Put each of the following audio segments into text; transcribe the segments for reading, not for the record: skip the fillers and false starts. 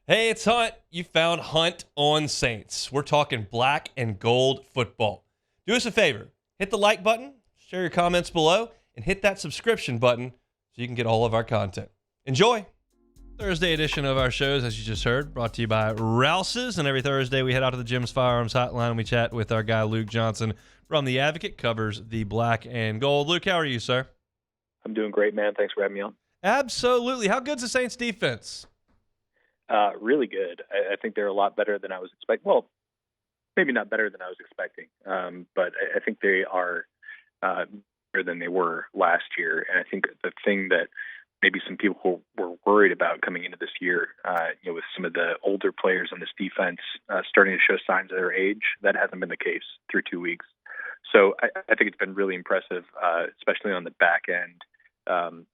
Hey, it's Hunt. You found Hunt on Saints. We're talking black and gold football. Do us a favor. Hit the like button, share your comments below, and hit that subscription button so you can get all of our content. Enjoy! Thursday edition of our shows, as you just heard, brought to you by Rouse's. And every Thursday we head out to the Jim's Firearms Hotline and we chat with our guy Luke Johnson from The Advocate, covers the black and gold. Luke, how are you, sir? I'm doing great, man. Thanks for having me on. Absolutely. How good's the Saints defense? Really good. I think they're a lot better than I was expecting. Well, maybe not better than I was expecting, but I think they are better than they were last year. And I think the thing that maybe some people were worried about coming into this year, with some of the older players on this defense starting to show signs of their age, that hasn't been the case through 2 weeks. So I think it's been really impressive, especially on the back end.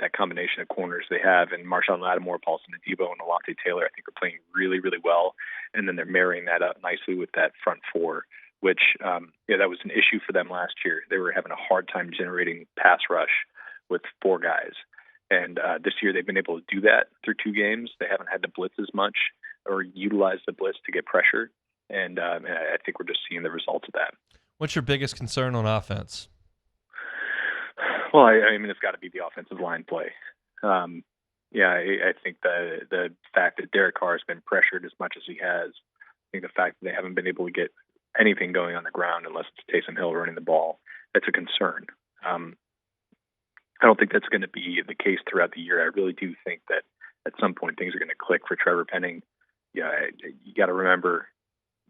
That combination of corners they have, and Marshawn Lattimore, Paulson Adebo, and Alontae Taylor, I think are playing really, really well. And then they're marrying that up nicely with that front four, which, that was an issue for them last year. They were having a hard time generating pass rush with four guys. And this year they've been able to do that through 2 games. They haven't had to blitz as much or utilize the blitz to get pressure. And I think we're just seeing the results of that. What's your biggest concern on offense? Well, I mean, it's got to be the offensive line play. I think the fact that Derek Carr has been pressured as much as he has, I think the fact that they haven't been able to get anything going on the ground unless it's Taysom Hill running the ball, that's a concern. I don't think that's going to be the case throughout the year. I really do think that at some point things are going to click for Trevor Penning. Yeah, you got to remember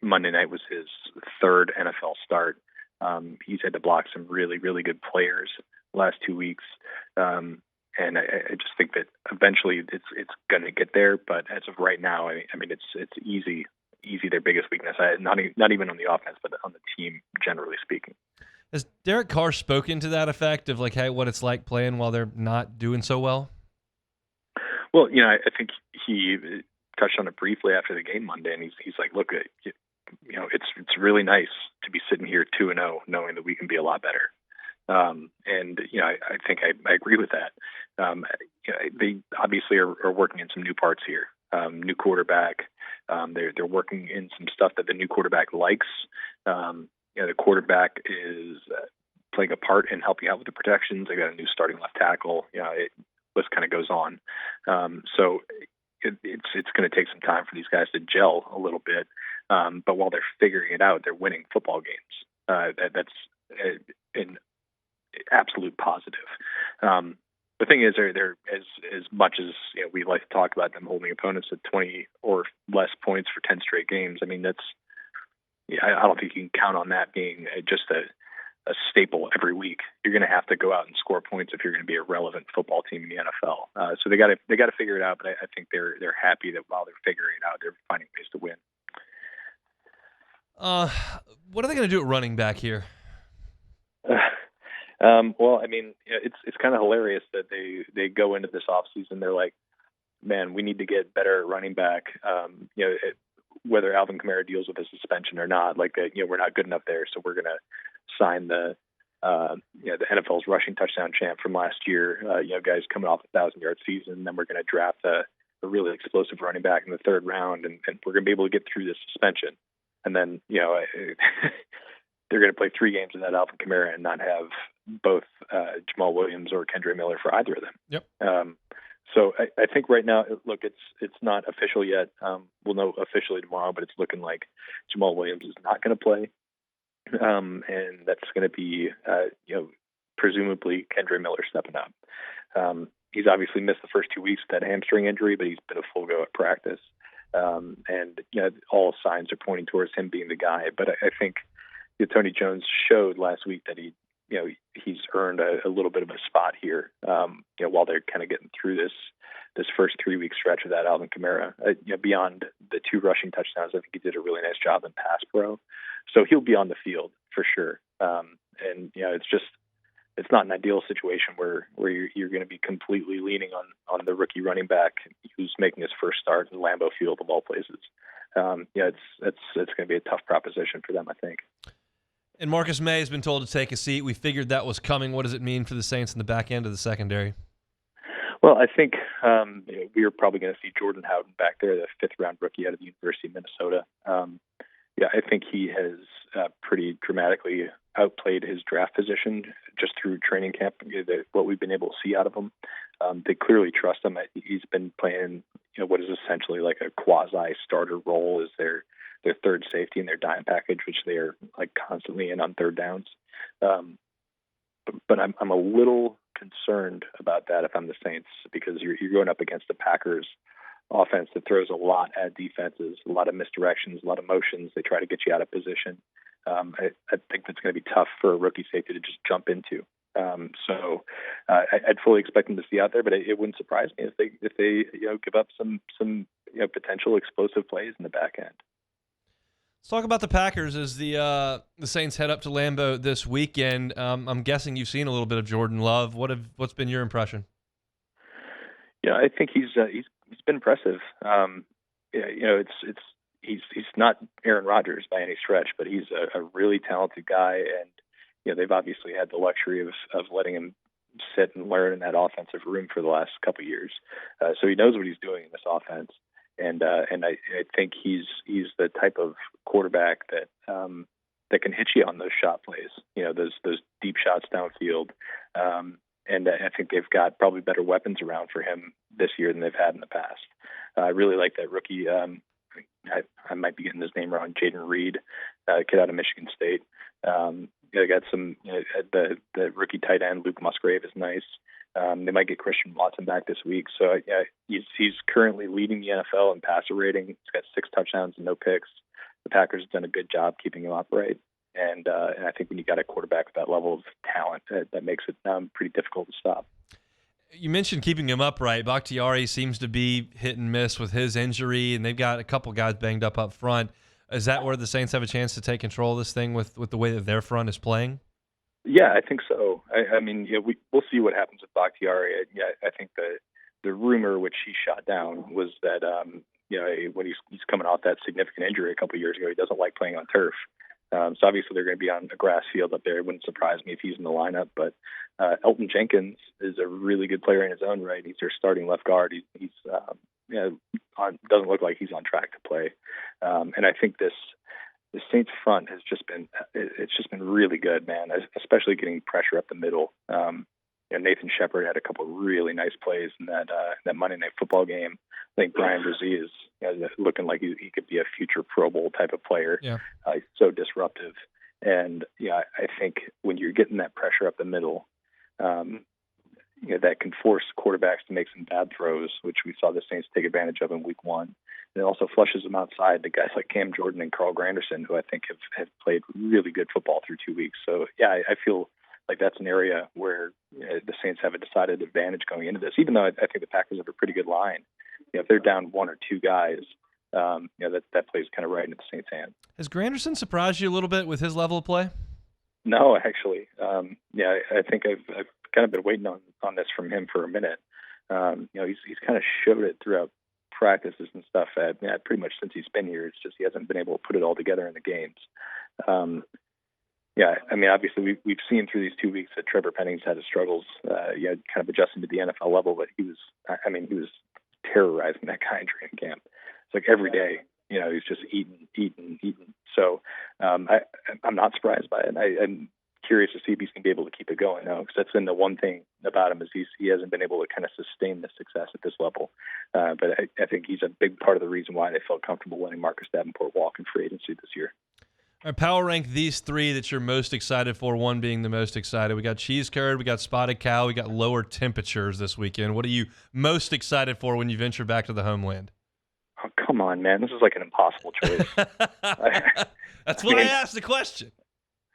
Monday night was his 3rd NFL start. He's had to block some really, really good players last 2 weeks. And I just think that eventually it's going to get there. But as of right now, I mean, it's easy their biggest weakness. Not even on the offense, but on the team, generally speaking. Has Derek Carr spoken to that effect of like, hey, what it's like playing while they're not doing so well? Well, I think he touched on it briefly after the game Monday, and he's like, look, it's really nice to be sitting here 2-0, knowing that we can be a lot better. I think I agree with that. They obviously are working in some new parts here. New quarterback. They're working in some stuff that the new quarterback likes. The quarterback is playing a part in helping out with the protections. They got a new starting left tackle. List kind of goes on. So it's going to take some time for these guys to gel a little bit. But while they're figuring it out, they're winning football games. That's an absolute positive. The thing is, they're as much as we like to talk about them holding opponents at 20 or less points for 10 straight games. I mean, I don't think you can count on that being just a staple every week. You're going to have to go out and score points if you're going to be a relevant football team in the NFL. So they got to figure it out. But I think they're happy that while they're figuring it out, they're finding ways to win. What are they going to do at running back here? Well, I mean, it's kind of hilarious that they go into this offseason. They're like, man, we need to get better at running back. Whether Alvin Kamara deals with a suspension or not, we're not good enough there, so we're going to sign the NFL's rushing touchdown champ from last year. Guys coming off a 1,000-yard season. Then we're going to draft a really explosive running back in the 3rd round, and we're going to be able to get through this suspension. And then they're going to play 3 games in that Alvin Kamara and not have both Jamal Williams or Kendre Miller for either of them. Yep. So I think right now, look, it's not official yet. We'll know officially tomorrow, but it's looking like Jamal Williams is not going to play, and that's going to be presumably Kendre Miller stepping up. He's obviously missed the first 2 weeks with that hamstring injury, but he's been a full go at practice, and all signs are pointing towards him being the guy. But I think Tony Jones showed last week that he's earned a little bit of a spot here, while they're kind of getting through this first 3-week stretch of that Alvin Kamara. Beyond the 2 rushing touchdowns, I think he did a really nice job in pass pro. So he'll be on the field for sure. It's not an ideal situation where you're going to be completely leaning on the rookie running back who's making his first start in Lambeau Field of all places. It's going to be a tough proposition for them, I think. And Marcus May has been told to take a seat. We figured that was coming. What does it mean for the Saints in the back end of the secondary? Well, I think we are probably going to see Jordan Howden back there, the fifth-round rookie out of the University of Minnesota. Yeah, I think he has pretty dramatically outplayed his draft position just through training camp. What we've been able to see out of him, they clearly trust him. He's been playing, what is essentially like a quasi-starter role as their third safety in their dime package, which they are like constantly in on third downs. But I'm a little concerned about that if I'm the Saints, because you're going up against the Packers offense that throws a lot at defenses, a lot of misdirections, a lot of motions. They try to get you out of position. I think that's going to be tough for a rookie safety to just jump into. So I'd fully expect them to see out there, but it wouldn't surprise me if they give up some potential explosive plays in the back end. Let's talk about the Packers as the Saints head up to Lambeau this weekend. I'm guessing you've seen a little bit of Jordan Love. What's been your impression? Yeah, I think he's been impressive. He's not Aaron Rodgers by any stretch, but he's a really talented guy, and they've obviously had the luxury of letting him sit and learn in that offensive room for the last couple of years. So he knows what he's doing in this offense, and I think he's the type of quarterback that can hit you on those shot plays. Those deep shots downfield. And I think they've got probably better weapons around for him this year than they've had in the past. I really like that rookie. I might be getting his name wrong. Jaden Reed, kid out of Michigan State. They got some. The rookie tight end Luke Musgrave is nice. They might get Christian Watson back this week. So he's currently leading the NFL in passer rating. He's got 6 touchdowns and no picks. The Packers have done a good job keeping him upright. And I think when you got a quarterback with that level of talent, that makes it pretty difficult to stop. You mentioned keeping him upright. Bakhtiari seems to be hit and miss with his injury, and they've got a couple guys banged up front. Is that where the Saints have a chance to take control of this thing with the way that their front is playing? Yeah, I think so. I mean, we'll see what happens with Bakhtiari. I think the rumor, which he shot down, was that when he's coming off that significant injury a couple of years ago, he doesn't like playing on turf. So obviously they're going to be on a grass field up there. It wouldn't surprise me if he's in the lineup. But Elton Jenkins is a really good player in his own right. He's their starting left guard. He's doesn't look like he's on track to play. And I think the Saints front has just been really good, man. Especially getting pressure up the middle. Nathan Shepard had a couple of really nice plays in that Monday Night Football game. I think Brian Brzee is looking like he could be a future Pro Bowl type of player. Yeah. He's so disruptive. And I think when you're getting that pressure up the middle, that can force quarterbacks to make some bad throws, which we saw the Saints take advantage of in Week 1. And it also flushes them outside to guys like Cam Jordan and Carl Granderson, who I think have played really good football through 2 weeks. So I feel like that's an area where the Saints have a decided advantage going into this, even though I think the Packers have a pretty good line. If they're down 1 or 2 guys, that plays kind of right into the Saints' hand. Has Granderson surprised you a little bit with his level of play? No, actually. I think I've kind of been waiting on this from him for a minute. He's kind of showed it throughout practices and stuff pretty much since he's been here. It's just he hasn't been able to put it all together in the games. Obviously we've seen through these 2 weeks that Trevor Penning's had his struggles, kind of adjusting to the NFL level, but he was terrorizing that guy in training camp. It's like every day, he's just eating. So I'm not surprised by it. I'm curious to see if he's going to be able to keep it going now, because that's been the one thing about him is he hasn't been able to kind of sustain the success at this level. But I think he's a big part of the reason why they felt comfortable letting Marcus Davenport walk in free agency this year. All right, power rank these 3 that you're most excited for, 1 being the most excited. We got cheese curd, we got spotted cow, we got lower temperatures this weekend. What are you most excited for when you venture back to the homeland? Oh, come on, man. This is like an impossible choice. That's why I asked the question.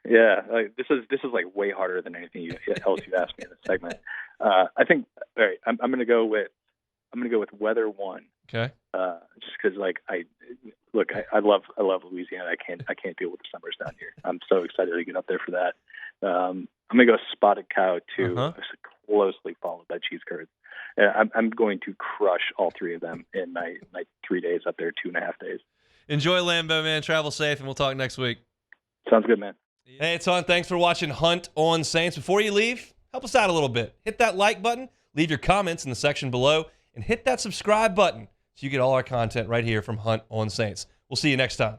Yeah, this is like way harder than anything else you've asked me in this segment. I think. All right, I'm going to go with weather 1. Okay. Just because I love Louisiana. I can't deal with the summers down here. I'm so excited to get up there for that. I'm going to go spotted cow 2, closely followed by cheese curds. I'm going to crush all 3 of them in my 3 days up there, 2.5 days. Enjoy Lambeau, man. Travel safe, and we'll talk next week. Sounds good, man. Hey, it's on. Thanks for watching Hunt on Saints. Before you leave, help us out a little bit. Hit that like button. Leave your comments in the section below and hit that subscribe button so you get all our content right here from Hunt on Saints. We'll see you next time.